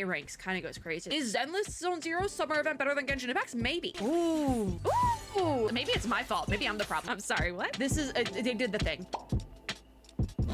A ranks kind of goes crazy. Is Zenless Zone Zero summer event better than Genshin Impact? Maybe. Ooh. Ooh. Maybe it's my fault. Maybe I'm the problem. I'm sorry, what? This is, they did the thing.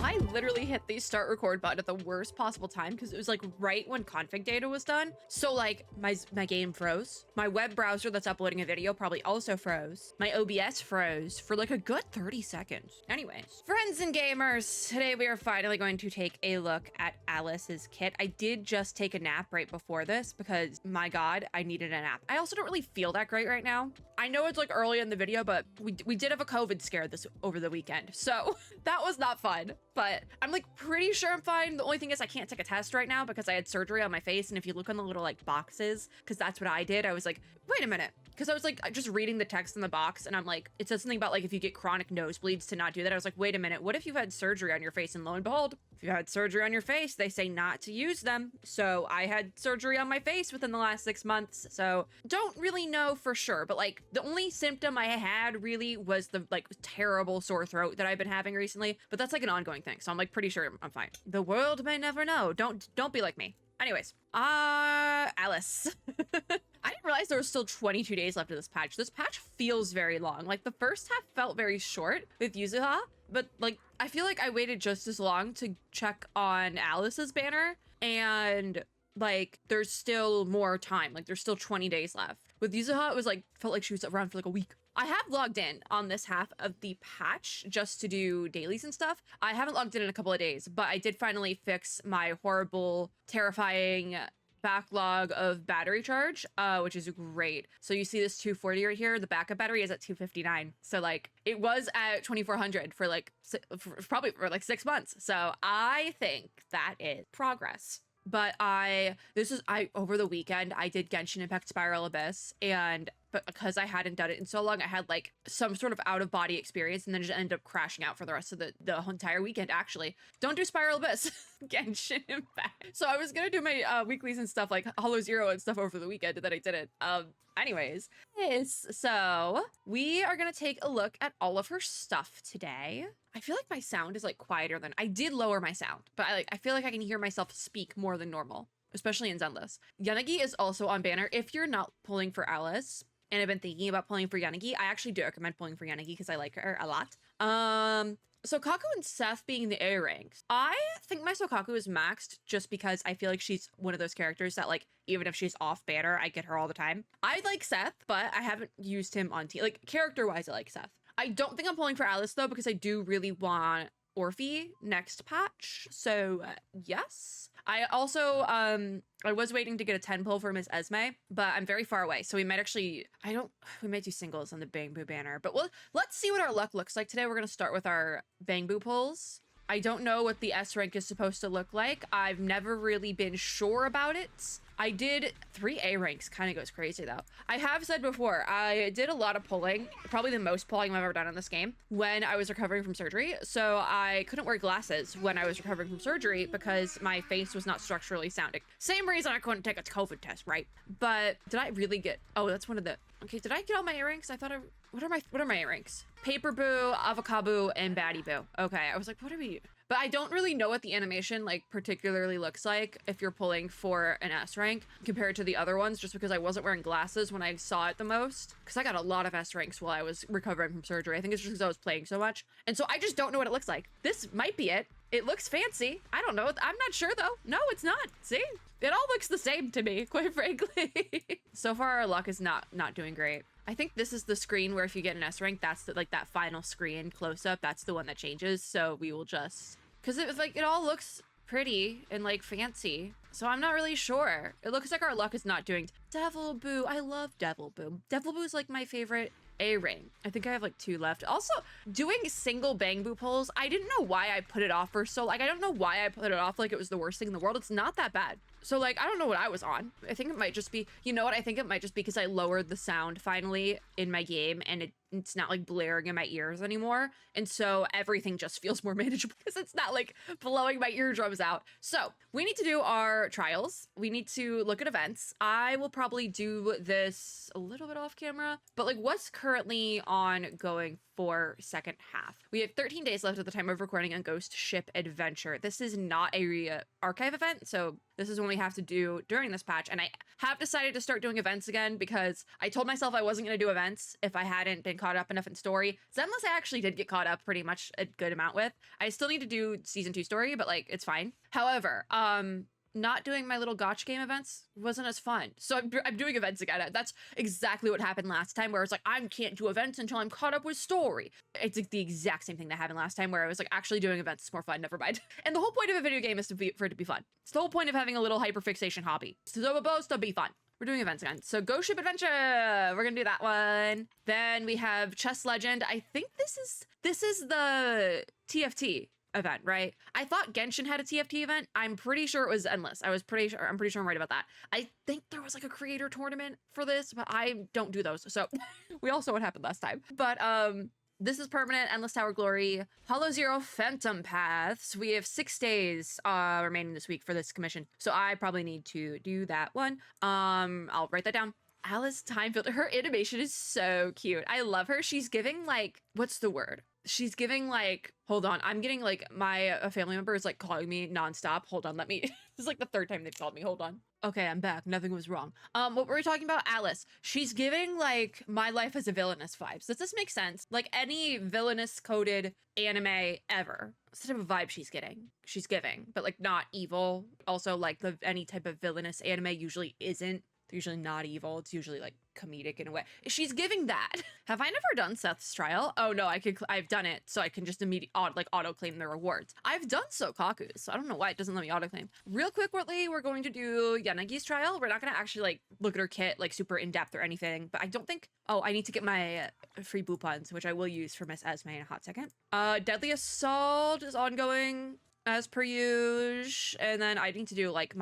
I literally hit the start record button at the worst possible time because it was like right when config data was done. So like my game froze. My web browser that's uploading a video probably also froze. My OBS froze for like a good 30 seconds. Anyways, friends and gamers, today we are finally going to take a look at Alice's kit. I did just take a nap right before this because my God, I needed a nap. I also don't really feel that great right now. I know it's like early in the video, but we did have a COVID scare this over the weekend. So that was not fun. But I'm like pretty sure I'm fine. The only thing is I can't take a test right now because I had surgery on my face. And if you look on the little like boxes, because that's what I did, I was like, wait a minute. Because I was like just reading the text in the box and I'm like, it says something about like if you get chronic nosebleeds to not do that. I was like, wait a minute, what if you've had surgery on your face? And lo and behold, if you had surgery on your face, they say not to use them. So I had surgery on my face within the last 6 months. So don't really know for sure. But like the only symptom I had really was the like terrible sore throat that I've been having recently. But that's like an ongoing thing. So I'm like pretty sure I'm fine. The world may never know. Don't be like me. Anyways, Alice. I didn't realize there was still 22 days left of this patch. This patch feels very long. Like the first half felt very short with Yuzuha, but like I feel like I waited just as long to check on Alice's banner and like there's still more time. Like there's still 20 days left. With Yuzuha, it was like felt like she was around for like a week. I have logged in on this half of the patch just to do dailies and stuff. I haven't logged in a couple of days, but I did finally fix my horrible, terrifying backlog of battery charge, which is great. So you see this 240 right here, the backup battery is at 259. So like it was at 2400 for like probably for like 6 months. So I think that is progress. But over the weekend, I did Genshin Impact Spiral Abyss, but because I hadn't done it in so long, I had like some sort of out of body experience and then just ended up crashing out for the rest of the entire weekend, actually. Don't do Spiral Abyss, Genshin Impact. So I was gonna do my weeklies and stuff like HoYoCreators and stuff over the weekend, and then I didn't. Anyways, so we are gonna take a look at all of her stuff today. I feel like my sound is like quieter than I did lower my sound, but I feel like I can hear myself speak more than normal, especially in Zenless. Yanagi is also on banner. If you're not pulling for Alice and have been thinking about pulling for Yanagi, I actually do recommend pulling for Yanagi because I like her a lot. Sokaku and Seth being the A ranks. I think my Sokaku is maxed just because I feel like she's one of those characters that like, even if she's off banner, I get her all the time. I like Seth, but I haven't used him on team. Like character-wise, I like Seth. I don't think I'm pulling for Alice though, because I do really want Orphe next patch. So yes. I also, I was waiting to get a 10 pull for Miss Esme, but I'm very far away. So we might actually, we might do singles on the Bangbu banner, but let's see what our luck looks like today. We're going to start with our Bangbu pulls. I don't know what the S rank is supposed to look like. I've never really been sure about it. I did 3 A ranks, kind of goes crazy though. I have said before, I did a lot of pulling, probably the most pulling I've ever done in this game when I was recovering from surgery. So I couldn't wear glasses when I was recovering from surgery because my face was not structurally sounding. Same reason I couldn't take a COVID test, right? But did I really get, oh, that's one of the, okay, did I get all my A ranks? I thought what are my A ranks? Paper Boo, Avocado, and Baddie Boo. Okay, I was like, what are we? But I don't really know what the animation like particularly looks like if you're pulling for an S rank compared to the other ones, just because I wasn't wearing glasses when I saw it the most. Because I got a lot of S ranks while I was recovering from surgery. I think it's just because I was playing so much. And so I just don't know what it looks like. This might be it. It looks fancy. I don't know. I'm not sure though. No, it's not. See? It all looks the same to me, quite frankly. So far, our luck is not doing great. I think this is the screen where if you get an S rank, that's the, like that final screen close up. That's the one that changes. So we will just, because it was like, it all looks pretty and like fancy. So I'm not really sure. It looks like our luck is not doing Devil Boo. I love Devil Boo. Devil Boo is like my favorite A ring. I think I have like 2 left. Also, doing single Bangbu pulls, I didn't know why I put it off for so, like, I don't know why I put it off like it was the worst thing in the world. It's not that bad. So like, I don't know what I was on. I think it might just be, you know what? I think it might just be because I lowered the sound finally in my game and it it's not like blaring in my ears anymore. And so everything just feels more manageable because it's not like blowing my eardrums out. So we need to do our trials. We need to look at events. I will probably do this a little bit off camera, but like what's currently ongoing for second half. We have 13 days left at the time of recording on Ghost Ship Adventure. This is not a archive event, so this is one we have to do during this patch. And I have decided to start doing events again because I told myself I wasn't going to do events if I hadn't been caught up enough in story. Zenless I actually did get caught up pretty much a good amount with. I still need to do season 2 story, but like it's fine. However, not doing my little gotcha game events wasn't as fun. So I'm doing events again. That's exactly what happened last time, where it's like, I can't do events until I'm caught up with story. It's like the exact same thing that happened last time, where I was like, actually doing events is more fun, never mind. And the whole point of a video game is for it to be fun. It's the whole point of having a little hyperfixation hobby. So it's supposed to be fun. We're doing events again. So Ghost Ship Adventure, we're gonna do that one. Then we have Chess Legend. I think this is the TFT event, right? I thought Genshin had a TFT event. I'm pretty sure it was Endless. I'm pretty sure I'm right about that. I think there was like a creator tournament for this, but I don't do those. So we all saw what happened last time. But this is permanent, Endless Tower Glory, HoYoCreators Phantom Paths. We have 6 days remaining this week for this commission. So I probably need to do that one. I'll write that down. Alice Time Filter. Her animation is so cute. I love her. She's giving like, what's the word? She's giving like, hold on, I'm getting like a family member is like calling me nonstop. Hold on, let me, this is like the 3rd time they've called me. Hold on. Okay, I'm back. Nothing was wrong. What were we talking about? Alice. She's giving like my life as a villainous vibes. Does this make sense? Like any villainous coded anime ever. That's the type of vibe she's giving, but like not evil. Also like any type of villainous anime usually isn't. They're usually not evil. It's usually like comedic in a way. She's giving that. Have I never done Seth's trial? Oh no, I've done it, so I can just immediately auto claim the rewards. I've done Sokaku's, so I don't know why it doesn't let me auto claim. Real quickly, we're going to do Yanagi's trial. We're not going to actually like look at her kit like super in depth or anything, but I don't think. Oh, I need to get my free boopons, which I will use for Miss Esme in a hot second. Deadly Assault is ongoing as per usual, and then I need to do like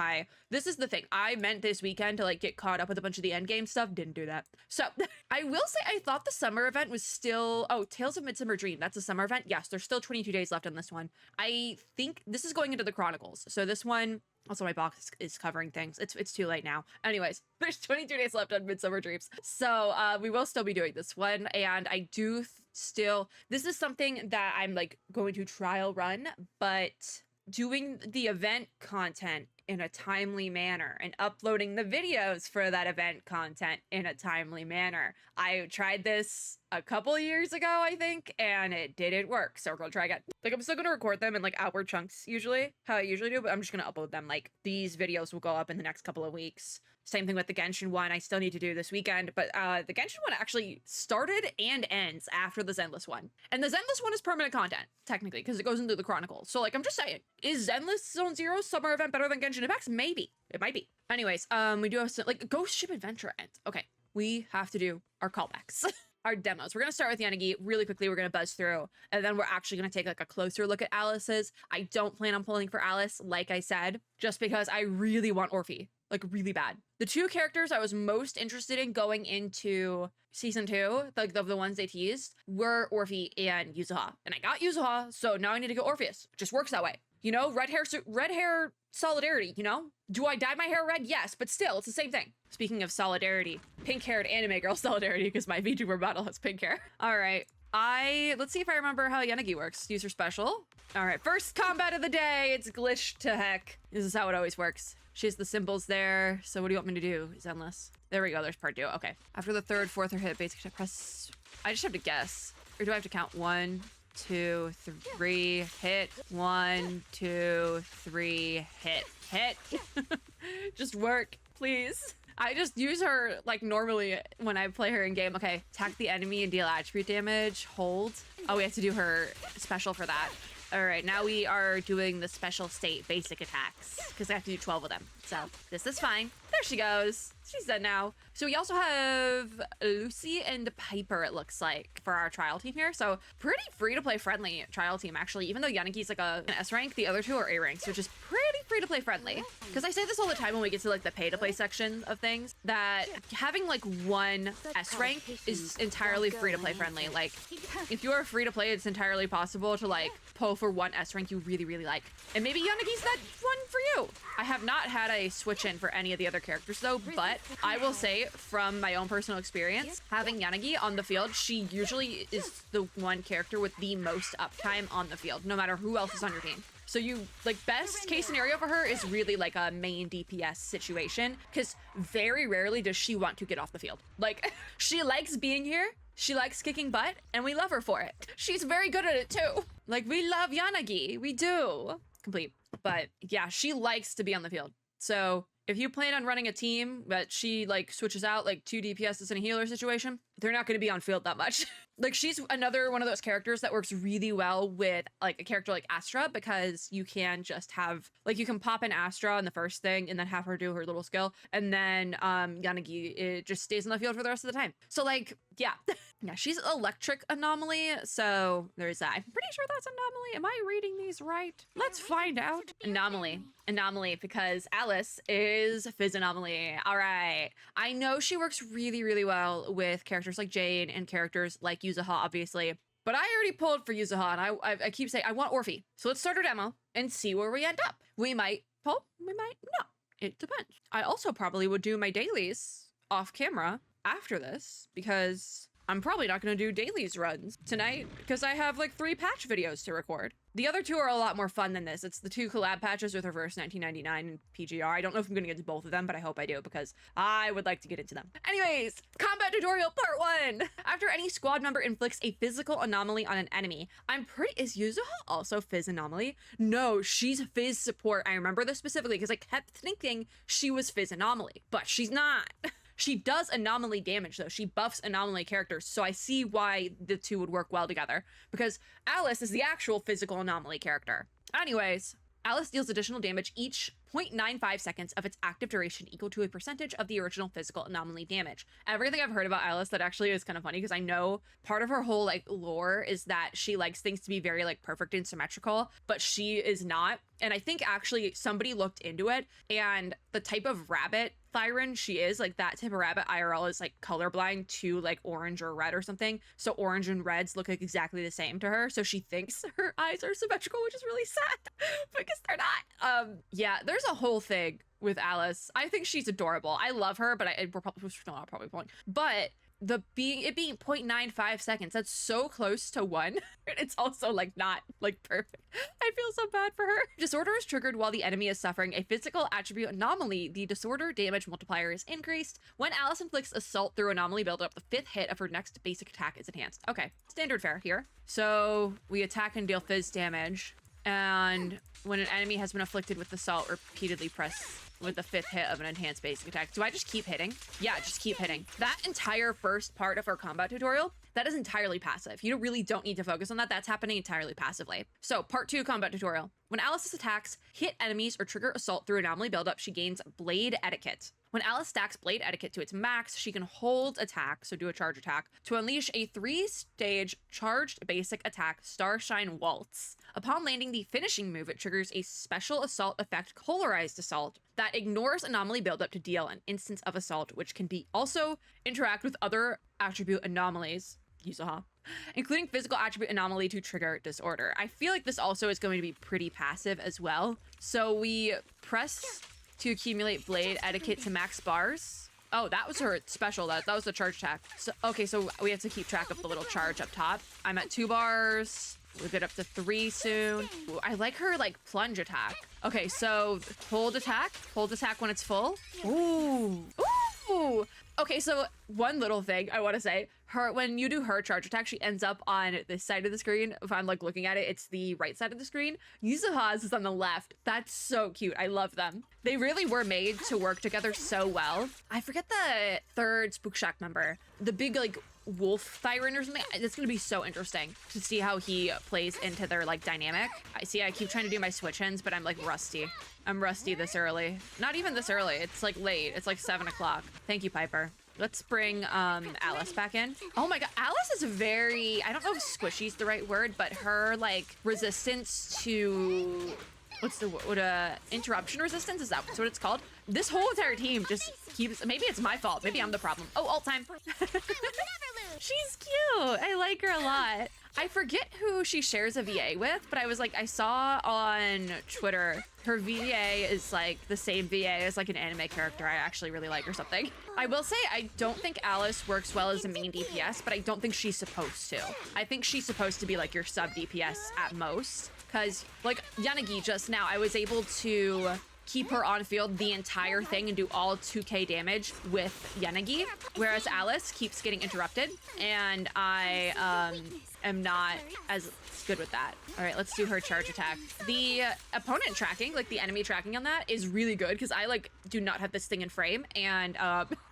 this is the thing, I meant this weekend to like get caught up with a bunch of the end game stuff, didn't do that. So I will say I thought the summer event was still, Tales of Midsummer Dream, that's a summer event. Yes, there's still 22 days left on this one. I think this is going into the Chronicles, so this one also my box is covering things. It's too late now. Anyways, there's 22 days left on Midsummer Dreams, so we will still be doing this one. And I do still, this is something that I'm like going to trial run, but doing the event content in a timely manner and uploading the videos for that event content in a timely manner. I tried this a couple years ago, I think, and it didn't work. So we're gonna try again. Like I'm still gonna record them in like hour chunks usually, how I usually do, but I'm just gonna upload them. Like these videos will go up in the next couple of weeks. Same thing with the Genshin one. I still need to do this weekend, but the Genshin one actually started and ends after the Zenless one. And the Zenless one is permanent content, technically, because it goes into the Chronicles. So like, I'm just saying, is Zenless Zone Zero summer event better than Genshin Impact? Maybe. It might be. Anyways, we do have some, like Ghost Ship Adventure ends. Okay, we have to do our callbacks. Our demos. We're going to start with Yanagi really quickly. We're going to buzz through, and then we're actually going to take like a closer look at Alice's. I don't plan on pulling for Alice, like I said, just because I really want Orphe, like really bad. The 2 characters I was most interested in going into season 2, like the ones they teased, were Orphe and Yuzuha. And I got Yuzuha, so now I need to get Orpheus. It just works that way. You know, red hair solidarity, you know? Do I dye my hair red? Yes, but still, it's the same thing. Speaking of solidarity, pink-haired anime girl solidarity, because my VTuber model has pink hair. All right, let's see if I remember how Yanagi works. Use her special. All right, first combat of the day. It's glitched to heck. This is how it always works. She has the symbols there. So what do you want me to do, Zenless? There we go, there's part 2, okay. After the 3rd, 4th, or hit, basically press, I just have to guess. Or do I have to count 1, 2, 3, hit, 1, 2, 3, hit. Just work, please. I just use her like normally when I play her in game. Okay, attack the enemy and deal attribute damage, hold. Oh, we have to do her special for that. All right, now we are doing the special state basic attacks because I have to do 12 of them. So this is fine. There she goes. She's dead now. So we also have Lucy and Piper, it looks like, for our trial team here. So pretty free-to-play friendly trial team, actually. Even though Yanagi's like an S rank, the other two are A ranks, which is pretty free-to-play friendly. Because I say this all the time when we get to like the pay-to-play section of things, that having like one S rank is entirely free-to-play friendly. Like, if you are free-to-play, it's entirely possible to like pull for one S rank you really, really like. And maybe Yanagi's that one for you. I have not had a switch in for any of the other characters though, but I will say from my own personal experience, having Yanagi on the field, she usually is the one character with the most uptime on the field, no matter who else is on your team. So you, like, best case scenario for her is really like a main DPS situation, because very rarely does she want to get off the field. Like, she likes being here, she likes kicking butt, and we love her for it. She's very good at it too. Like, we love Yanagi, we do. Complete. But yeah, she likes to be on the field. So if you plan on running a team that she like switches out like 2 DPSs in a healer situation, they're not going to be on field that much. Like, she's another one of those characters that works really well with like a character like Astra, because you can just have like, you can pop in Astra in the first thing and then have her do her little skill, and then Yanagi, it just stays on the field for the rest of the time. So like, yeah. Yeah, she's electric anomaly, so there's that. I'm pretty sure that's anomaly. Am I reading these right? Let's find out. Anomaly, because Alice is Fizz anomaly. All right. I know she works really, really well with characters like Jade and characters like Yuzuha, obviously. But I already pulled for Yuzuha, and I keep saying I want Orphe. So let's start our demo and see where we end up. We might pull, we might not. It depends. I also probably would do my dailies off camera after this, because I'm probably not going to do dailies runs tonight because I have like 3 patch videos to record. The other 2 are a lot more fun than this. It's the 2 collab patches with Reverse 1999 and PGR. I don't know if I'm going to get to both of them, but I hope I do because I would like to get into them. Anyways, combat tutorial part 1. After any squad member inflicts a physical anomaly on an enemy, is Yuzuha also Fizz anomaly? No, she's Fizz support. I remember this specifically because I kept thinking she was Fizz anomaly, but she's not. She does anomaly damage though. She buffs anomaly characters. So I see why the 2 would work well together, because Alice is the actual physical anomaly character. Anyways, Alice deals additional damage each 0.95 seconds of its active duration, equal to a percentage of the original physical anomaly damage. Everything I've heard about Alice that actually is kind of funny, because I know part of her whole like lore is that she likes things to be very like perfect and symmetrical, but she is not. And I think actually somebody looked into it, and the type of rabbit Thyron she is, like that type of rabbit IRL is like colorblind to like orange or red or something. So orange and reds look like exactly the same to her. So she thinks her eyes are symmetrical, which is really sad because they're not. Yeah, there's a whole thing with Alice. I think she's adorable. I love her, but we're probably point. But it being 0.95 seconds, that's so close to 1. It's also like not like perfect. I feel so bad for her. Disorder is triggered while the enemy is suffering a physical attribute anomaly. The disorder damage multiplier is increased. When Alice inflicts assault through anomaly buildup, the 5th hit of her next basic attack is enhanced. Okay, standard fare here. So we attack and deal fizz damage, and when an enemy has been afflicted with assault, repeatedly press with the 5th hit of an enhanced basic attack. Do I just keep hitting? Yeah, just keep hitting. That entire first part of our combat tutorial, that is entirely passive. You really don't need to focus on that. That's happening entirely passively. So part 2 combat tutorial. When Alice's attacks hit enemies or trigger assault through anomaly buildup, she gains Blade Etiquette. When Alice stacks Blade Etiquette to its max, she can hold attack, so do a charge attack, to unleash a 3-stage charged basic attack, Starshine Waltz. Upon landing the finishing move, it triggers a special assault effect, Polarized Assault, that ignores anomaly buildup to deal an instance of assault, which can be also interact with other attribute anomalies, Yuzuha, including physical attribute anomaly to trigger disorder. I feel like this also is going to be pretty passive as well. So we press to accumulate Blade Etiquette to max bars. Oh, that was her special. That was the charge attack. So, okay, so we have to keep track of the little charge up top. I'm at 2 bars. We'll get up to 3 soon. Ooh, I like her like plunge attack. Okay, so hold attack when it's full. Ooh. Ooh. Okay, so one little thing I want to say, when you do her charge attack, she ends up on this side of the screen. If I'm like looking at it, it's the right side of the screen. Yuzuha's is on the left. That's so cute. I love them. They really were made to work together so well. I forget the 3rd Spook Shack member. The big like wolf Thyron or something. It's gonna be so interesting to see how he plays into their like dynamic. I keep trying to do my switch ins, but I'm like rusty. I'm rusty this early. Not even this early. It's like late. It's like 7 o'clock. Thank you, Piper. Let's bring Alice back in. Oh my god, Alice is very, I don't know if squishy is the right word, but her like resistance to, interruption resistance, is that what it's called? This whole entire team just keeps, maybe it's my fault, maybe I'm the problem. Oh, ult time. She's cute. I like her a lot. I forget who she shares a VA with, but I was like, I saw on Twitter, her VA is like the same VA as like an anime character I actually really like or something. I will say, I don't think Alice works well as a main DPS, but I don't think she's supposed to. I think she's supposed to be like your sub DPS at most. Cause like Yanagi just now, I was able to keep her on field the entire thing and do all 2k damage with Yanagi, whereas Alice keeps getting interrupted, and I am not as good with that. All right, let's do her charge attack. The opponent tracking, like the enemy tracking on that, is really good because I like do not have this thing in frame, and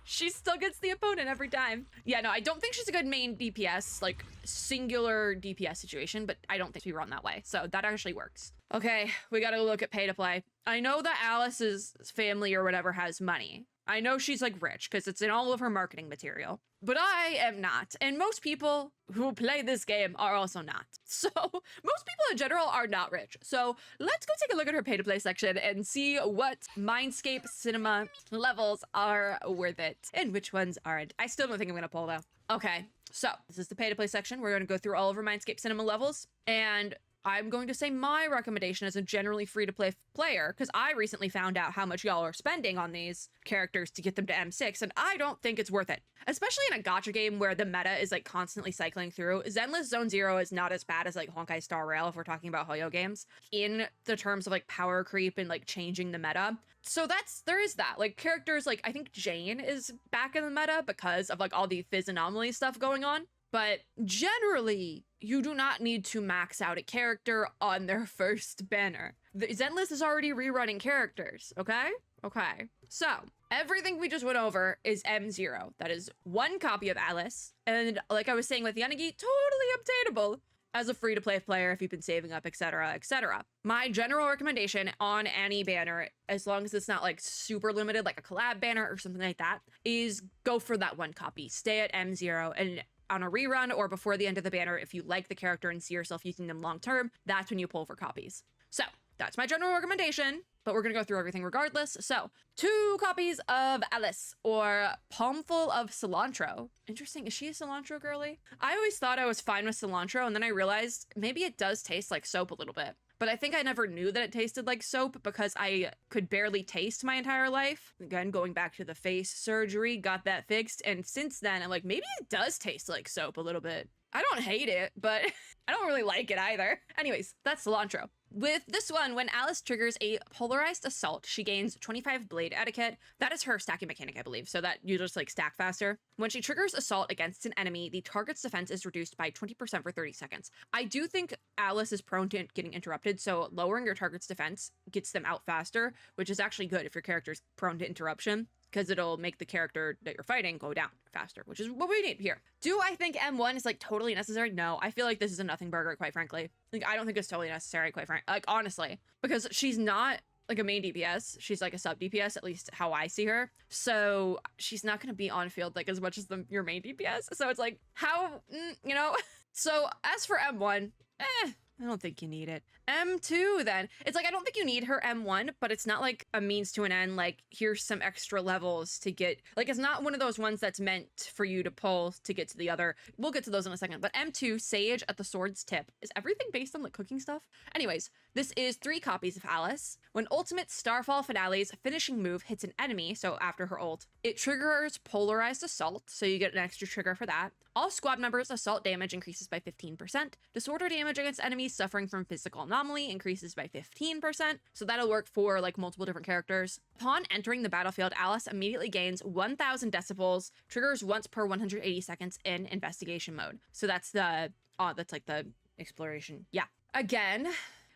she still gets the opponent every time. Yeah, no, I don't think she's a good main DPS, like singular DPS situation, but I don't think we run that way, so that actually works. Okay, we gotta look at pay to play. I know that Alice's family or whatever has money. I know she's like rich because it's in all of her marketing material, but I am not. And most people who play this game are also not. So most people in general are not rich. So let's go take a look at her pay to play section and see what Mindscape Cinema levels are worth it and which ones aren't. I still don't think I'm gonna pull though. Okay, so this is the pay to play section. We're gonna go through all of her Mindscape Cinema levels, and I'm going to say my recommendation as a generally free-to-play player, because I recently found out how much y'all are spending on these characters to get them to M6, and I don't think it's worth it. Especially in a gacha game where the meta is like constantly cycling through. Zenless Zone Zero is not as bad as like Honkai Star Rail if we're talking about HoYo games, in the terms of like power creep and like changing the meta. So there is that. Like characters like, I think Jane is back in the meta because of like all the Fizz anomaly stuff going on. But generally, you do not need to max out a character on their first banner. The Zenless is already rerunning characters, okay? Okay. So, everything we just went over is M0. That is one copy of Alice. And like I was saying with Yanagi, totally obtainable as a free-to-play player if you've been saving up, etc., etc. My general recommendation on any banner, as long as it's not like super limited, like a collab banner or something like that, is go for that one copy. Stay at M0, and on a rerun or before the end of the banner, if you like the character and see yourself using them long term, that's when you pull for copies. So that's my general recommendation, but we're gonna go through everything regardless. So 2 copies of Alice, or Palmful of Cilantro. Interesting, is she a cilantro girly? I always thought I was fine with cilantro, and then I realized maybe it does taste like soap a little bit. But I think I never knew that it tasted like soap because I could barely taste my entire life. Again, going back to the face surgery, got that fixed. And since then, I'm like, maybe it does taste like soap a little bit. I don't hate it, but I don't really like it either. Anyways, that's cilantro. With this one, when Alice triggers a polarized assault, she gains 25 blade etiquette. That is her stacking mechanic, I believe, so that you just like stack faster. When she triggers assault against an enemy, the target's defense is reduced by 20% for 30 seconds. I do think Alice is prone to getting interrupted, so lowering your target's defense gets them out faster, which is actually good if your character's prone to interruption, because it'll make the character that you're fighting go down faster, which is what we need here. Do I think M1 is like totally necessary? No, I feel like this is a nothing burger, quite frankly. Like, I don't think it's totally necessary, quite frankly, like honestly, because she's not like a main DPS. She's like a sub DPS, at least how I see her. So she's not going to be on field like as much as your main DPS. So it's like, how, you know? So as for M1, I don't think you need it. M2 then. It's like, I don't think you need her M1, but it's not like a means to an end, like here's some extra levels to get, like it's not one of those ones that's meant for you to pull to get to the other. We'll get to those in a second. But M2, Sage at the sword's tip. Is everything based on like cooking stuff? Anyways, this is 3 copies of Alice. When Ultimate Starfall Finale's finishing move hits an enemy, so after her ult, it triggers Polarized Assault, so you get an extra trigger for that. All squad members' assault damage increases by 15%. Disorder damage against enemies suffering from physical anomaly increases by 15%, so that'll work for like multiple different characters. Upon entering the battlefield, Alice immediately gains 1000 decibels, triggers once per 180 seconds in investigation mode. So that's that's like the exploration. Yeah. Again,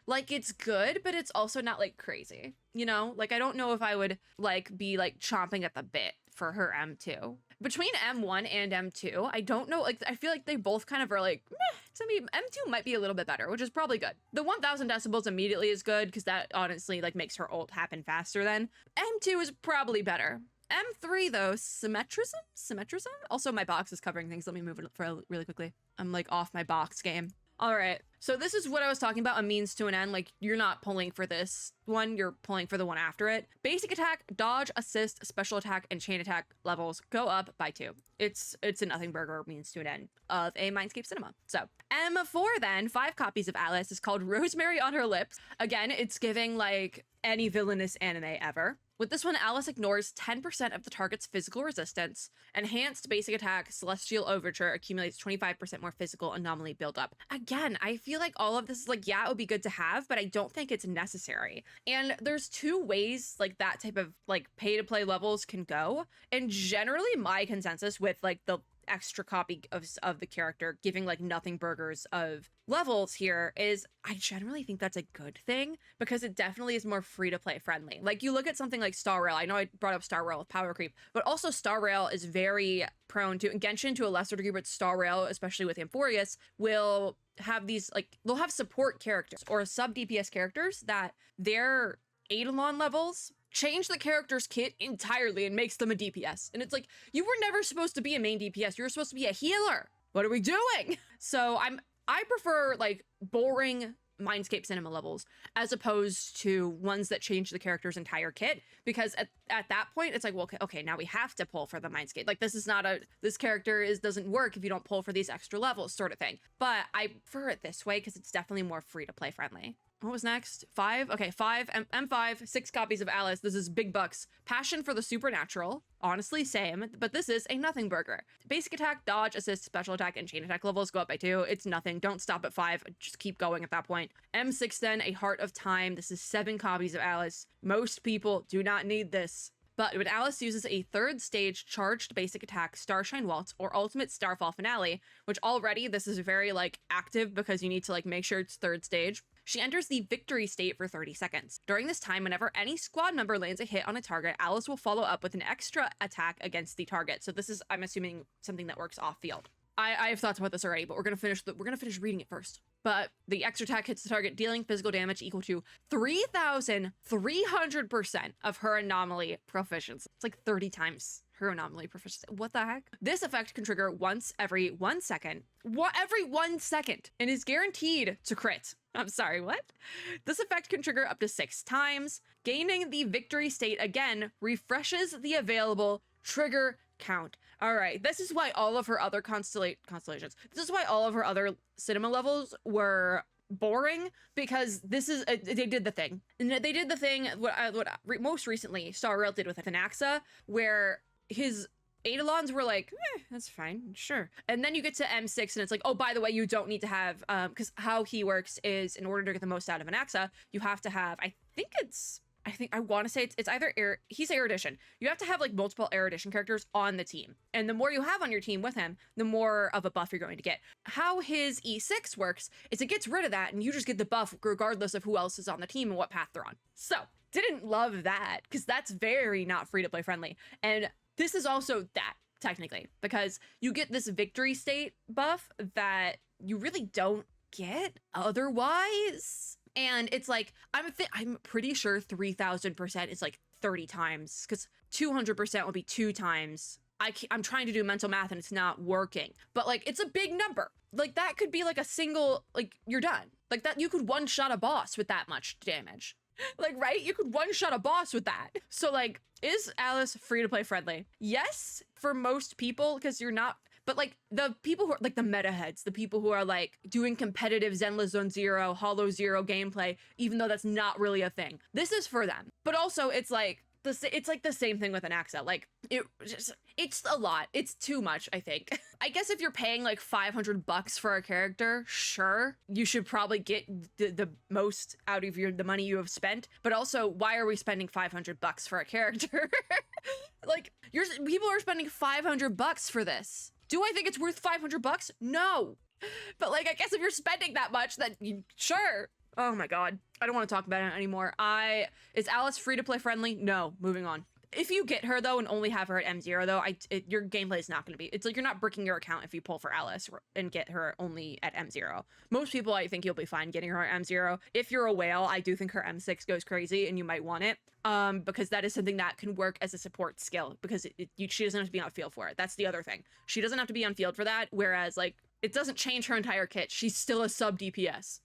like it's good, but it's also not like crazy, you know? Like I don't know if I would like be like chomping at the bit for her M2. Between M1 and M2, I don't know, like, I feel like they both kind of are like, meh, to me, M2 might be a little bit better, which is probably good. The 1000 decibels immediately is good, because that honestly, like, makes her ult happen faster then. M2 is probably better. M3 though, symmetrism? Also, my box is covering things. Let me move it for really quickly. I'm like off my box game. All right, so this is what I was talking about, a means to an end. Like, you're not pulling for this one, you're pulling for the one after it. Basic attack, dodge, assist, special attack, and chain attack levels go up by 2. It's a nothing burger means to an end of a Mindscape cinema. So M4 then, 5 copies of Alice, is called Rosemary on Her Lips. Again, it's giving like any villainous anime ever. With this one, Alice ignores 10% of the target's physical resistance. Enhanced basic attack, Celestial Overture accumulates 25% more physical anomaly buildup. Again, I feel like all of this is like, yeah, it would be good to have, but I don't think it's necessary. And there's 2 ways like that type of like pay to play levels can go. And generally my consensus with like the extra copy of the character giving like nothing burgers of levels here is I generally think that's a good thing, because it definitely is more free to play friendly. Like, you look at something like Star Rail. I know I brought up Star Rail with power creep, but also Star Rail is very prone to, and Genshin to a lesser degree, but Star Rail, especially with Amphorius, will have these like, they'll have support characters or sub DPS characters that their Eidolon levels change the character's kit entirely and makes them a DPS. And it's like, you were never supposed to be a main DPS. You were supposed to be a healer. What are we doing? So I prefer like boring Mindscape cinema levels as opposed to ones that change the character's entire kit, because at that point it's like, well, okay, now we have to pull for the Mindscape. Like, this is not this character doesn't work if you don't pull for these extra levels sort of thing. But I prefer it this way because it's definitely more free to play friendly. What was next? 5? Okay, 5, M5, 6 copies of Alice. This is big bucks. Passion for the supernatural. Honestly, same, but this is a nothing burger. Basic attack, dodge, assist, special attack, and chain attack levels go up by 2. It's nothing. Don't stop at 5. Just keep going at that point. M6 then, a Heart of Time. This is 7 copies of Alice. Most people do not need this. But when Alice uses a 3rd stage charged basic attack, Starshine Waltz, or ultimate Starfall Finale, which already this is very like active because you need to like make sure it's 3rd stage, she enters the victory state for 30 seconds. During this time, whenever any squad member lands a hit on a target, Alice will follow up with an extra attack against the target. So this is, I'm assuming, something that works off field. I have thoughts about this already, but we're gonna finish reading it first. But the extra attack hits the target, dealing physical damage equal to 3,300% of her anomaly proficiency. It's like 30 times her anomaly proficiency. What the heck? This effect can trigger once every 1 second. Every 1 second, and is guaranteed to crit. I'm sorry, what? This effect can trigger up to 6 times. Gaining the victory state again refreshes the available trigger count. All right, this is why all of her other constellations, this is why all of her other cinema levels were boring, because this is they did the thing. And they did the thing most recently Star Rail did with Anaxa, where his Eidolons were like, that's fine, sure. And then you get to M6 and it's like, oh, by the way, you don't need to have, because how he works is, in order to get the most out of Anaxa, you have to have, I want to say it's either he's Erudition. You have to have like multiple Erudition characters on the team. And the more you have on your team with him, the more of a buff you're going to get. How his E6 works is it gets rid of that and you just get the buff regardless of who else is on the team and what path they're on. So didn't love that, because that's very not free to play friendly. And this is also that, technically, because you get this victory state buff that you really don't get otherwise. And it's like, I'm pretty sure 3,000% is like 30 times, because 200% would be 2 times. I'm trying to do mental math and it's not working, but like, it's a big number. Like, that could be like a single, like, you're done. Like, that you could one-shot a boss with that much damage. Like, right? You could one-shot a boss with that. So like, is Alice free to play friendly? Yes, for most people, because you're not, but like the people who are like the meta heads, the people who are like doing competitive Zenless Zone Zero, HoYoCreators gameplay, even though that's not really a thing. This is for them. But also it's like the same thing with Anaxa. Like, it's a lot. It's too much, I think. I guess if you're paying like $500 for a character, sure, you should probably get the most out of the money you have spent. But also, why are we spending $500 for a character? Like, people are spending $500 for this. Do I think it's worth $500? No. But like, I guess if you're spending that much, then sure. Oh my god. I don't want to talk about it anymore. Is Alice free to play friendly? No. Moving on. If you get her though and only have her at M0 though, your gameplay is not going to be, it's like you're not bricking your account if you pull for Alice and get her only at M0. Most people, I think you'll be fine getting her at M0. If you're a whale, I do think her M6 goes crazy and you might want it, because that is something that can work as a support skill, because she doesn't have to be on field for it. That's the other thing. She doesn't have to be on field for that, whereas like it doesn't change her entire kit. She's still a sub DPS.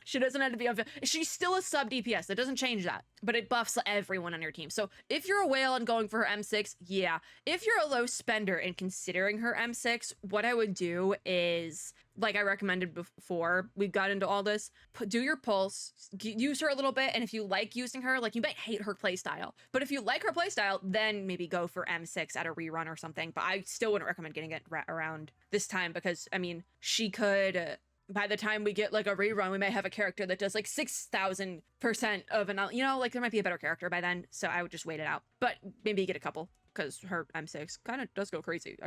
She doesn't have to be on field. She's still a sub DPS. It doesn't change that, but it buffs everyone on your team. So if you're a whale and going for her M6, yeah. If you're a low spender and considering her M6, what I would do is, like I recommended before we got into all this, do your pulse, use her a little bit, and if you like using her, like you might hate her playstyle, but if you like her playstyle, then maybe go for M6 at a rerun or something. But I still wouldn't recommend getting it around this time, because I mean, she could... by the time we get like a rerun, we may have a character that does like 6,000% of an, you know, like there might be a better character by then. So I would just wait it out, but maybe get a couple, because her M6 kind of does go crazy.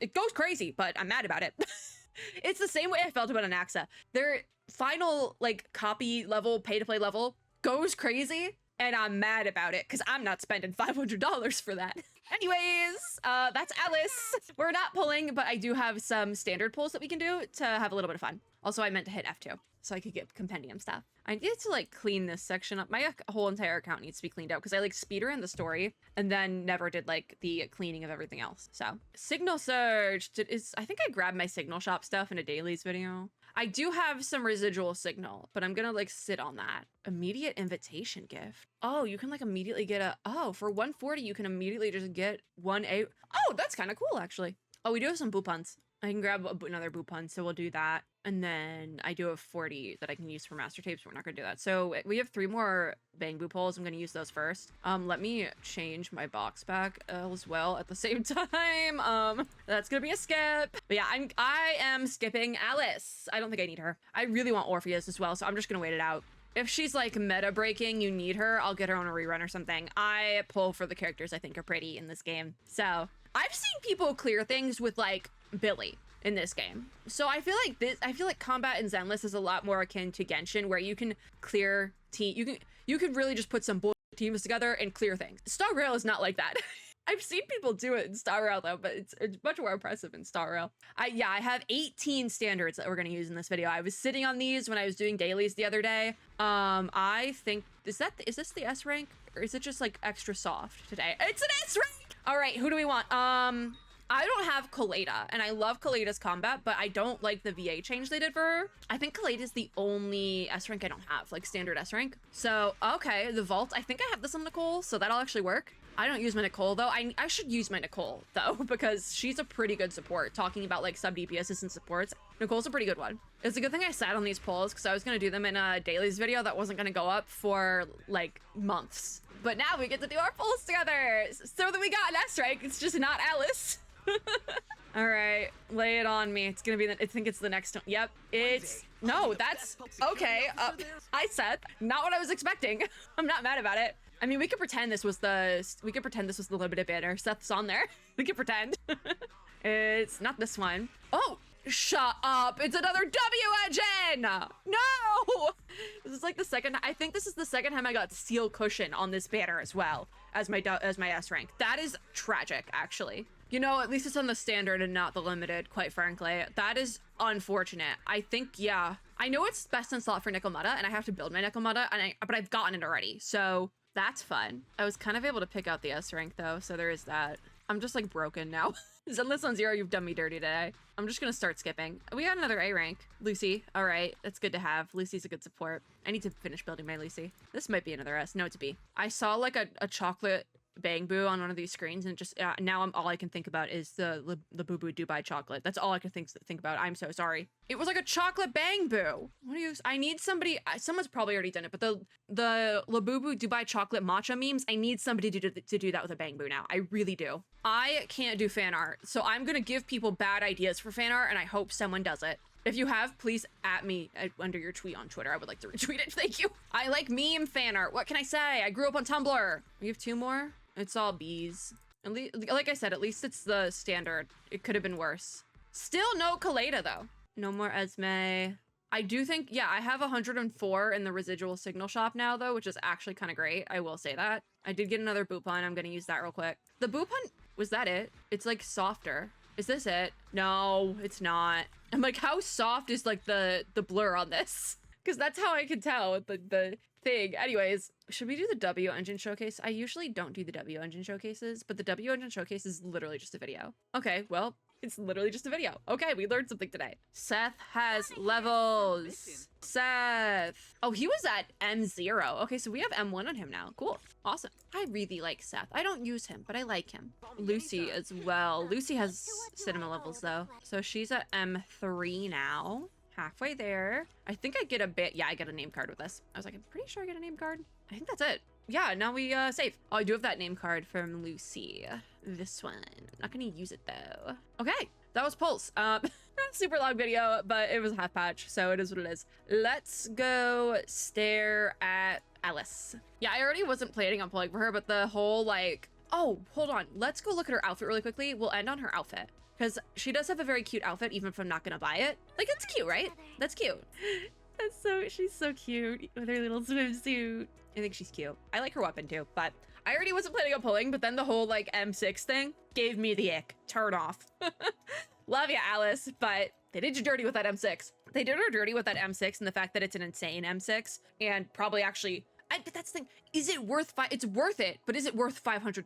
It goes crazy, but I'm mad about it. It's the same way I felt about Anaxa. Their final like copy level, pay to play level goes crazy, and I'm mad about it because I'm not spending $500 for that. Anyways, that's Alice. We're not pulling, but I do have some standard pulls that we can do to have a little bit of fun. Also, I meant to hit F2 so I could get compendium stuff. I need to like clean this section up. My whole entire account needs to be cleaned out because I like speedrun the story and then never did like the cleaning of everything else. So signal surge I think I grabbed my signal shop stuff in a dailies video. I do have some residual signal, but I'm gonna like sit on that. Immediate invitation gift. Oh, you can like immediately get for 140, you can immediately just get 1A. Oh, that's kind of cool actually. Oh, we do have some boopons. I can grab another boopon, so we'll do that. And then I do have 40 that I can use for master tapes, but we're not gonna do that. So we have 3 more bang boo pulls. I'm gonna use those first. Let me change my box back as well at the same time. That's gonna be a skip. But yeah, I am skipping Alice. I don't think I need her. I really want Orpheus as well, so I'm just gonna wait it out. If she's like meta breaking, you need her, I'll get her on a rerun or something. I pull for the characters I think are pretty in this game. So I've seen people clear things with like Billy in this game. So I feel like combat in Zenless is a lot more akin to Genshin, where you can clear you can really just put some bull teams together and clear things. Star Rail is not like that. I've seen people do it in Star Rail though, but it's much more impressive in Star Rail. I have 18 standards that we're gonna use in this video. I was sitting on these when I was doing dailies the other day. I think is this the S rank, or is it just like extra soft today? It's an S rank. All right, who do we want? I don't have Kaleda, and I love Kaleda's combat, but I don't like the VA change they did for her. I think Kaleda's the only S rank I don't have, like standard S rank. So, okay, the Vault, I think I have this on Nicole, so that'll actually work. I don't use my Nicole though. I should use my Nicole though, because she's a pretty good support. Talking about like sub DPSs and supports, Nicole's a pretty good one. It's a good thing I sat on these polls because I was gonna do them in a dailies video that wasn't gonna go up for like months. But now we get to do our polls together, so that we got an S rank. It's just not Alice. All right, lay it on me. It's gonna be I think it's the next one. Yep, it's no. That's okay. I said not what I was expecting. I'm not mad about it. I mean, we could pretend this was the limited banner. Seth's on there. We could pretend. It's not this one. Oh, shut up. It's another W engine. No. This is like the second. I think this is the second time I got seal cushion on this banner as well as my S rank. That is tragic, actually. You know, at least it's on the standard and not the limited, quite frankly. That is unfortunate. I think, yeah. I know it's best in slot for Nickelmutta, and I have to build my Nickelmutta, but I've gotten it already, so that's fun. I was kind of able to pick out the S rank, though, so there is that. I'm just, like, broken now. Zenless Zone Zero, you've done me dirty today. I'm just gonna start skipping. We got another A rank. Lucy, all right. That's good to have. Lucy's a good support. I need to finish building my Lucy. This might be another S. No, it's a B. I saw, like, a chocolate bang boo on one of these screens, and just now all I can think about is the Boo Boo Dubai chocolate. That's all I can think about. I'm so sorry. It was like a chocolate bang boo. What do you? I need somebody. Someone's probably already done it, but the Labubu Dubai chocolate matcha memes. I need somebody to do that with a bang boo now. I really do. I can't do fan art, so I'm gonna give people bad ideas for fan art, and I hope someone does it. If you have, please at me under your tweet on Twitter. I would like to retweet it. Thank you. I like meme fan art. What can I say? I grew up on Tumblr. We have 2 more. It's all B's. At least, like I said, at least it's the standard. It could have been worse. Still no Kaleda, though. No more Esme. I do think, yeah, I have 104 in the residual signal shop now, though, which is actually kind of great. I will say that. I did get another boot pun. I'm gonna use that real quick. The boot pun, was that it? It's like softer. Is this it? No, it's not. I'm like, how soft is like the blur on this? Because that's how I can tell with the thing. Anyways, should we do the W engine showcase? I usually don't do the W engine showcases, but the W engine showcase is literally just a video. Okay, well, it's literally just a video. Okay, we learned something today. Seth has levels. Seth. Oh, he was at M0. Okay, so we have M1 on him now. Cool. Awesome. I really like Seth. I don't use him, but I like him. Lucy as well. Lucy has cinema levels though. So she's at M3 now. Halfway there. I think I get a bit. Yeah, I get a name card with this. I was like, I'm pretty sure I get a name card. I think that's it. Yeah, now we save. Oh, I do have that name card from Lucy. This one. I'm not gonna use it though. Okay, that was Pulse. Not a super long video, but it was a half patch, so it is what it is. Let's go stare at Alice. Yeah, I already wasn't planning on pulling for her, but the whole like, oh, hold on. Let's go look at her outfit really quickly. We'll end on her outfit. Because she does have a very cute outfit, even if I'm not gonna buy it. Like, it's cute, right? That's cute. She's so cute with her little swimsuit. I think she's cute. I like her weapon too, but I already wasn't planning on pulling, but then the whole like M6 thing gave me the ick. Turn off. Love ya, Alice, but they did you dirty with that M6. They did her dirty with that M6 and the fact that it's an insane M6 and probably actually, but that's the thing. Is it worth it's worth it, but is it worth $500?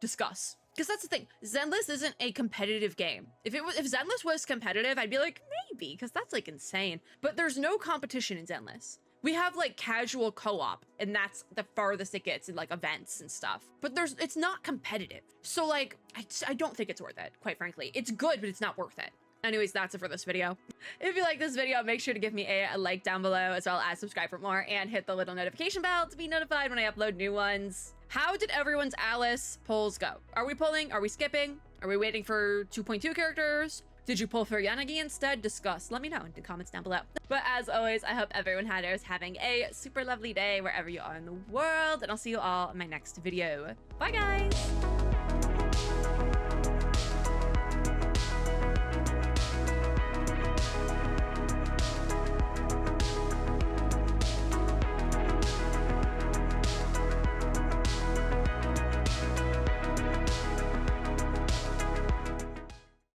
Discuss. Because that's the thing, Zenless isn't a competitive game. If Zenless was competitive, I'd be like, maybe, because that's like insane. But there's no competition in Zenless. We have like casual co-op, and that's the farthest it gets in like events and stuff. But it's not competitive. So like, I don't think it's worth it, quite frankly. It's good, but it's not worth it. Anyways, that's it for this video. If you like this video, make sure to give me a like down below, as well as subscribe for more, and hit the little notification bell to be notified when I upload new ones. How did everyone's Alice polls go? Are we pulling? Are we skipping? Are we waiting for 2.2 characters? Did you pull for Yanagi instead? Discuss. Let me know in the comments down below. But as always, I hope everyone is having a super lovely day wherever you are in the world, and I'll see you all in my next video. Bye, guys!